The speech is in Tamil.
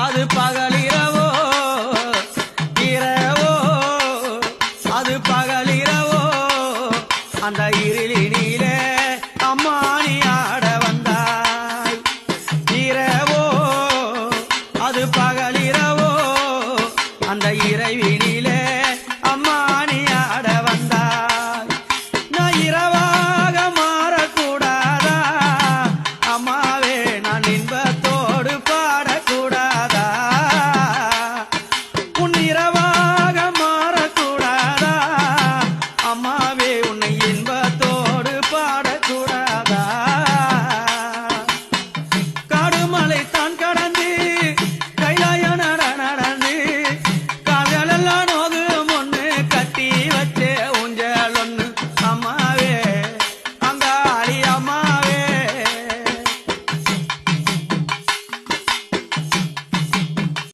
அது பகலிரவோ இரவோ அது பகலிரவோ அந்த இருளினிலே அம்மா நீ ஆட வந்தாய் இரவோ அது பகலிரவோ அந்த இறைவி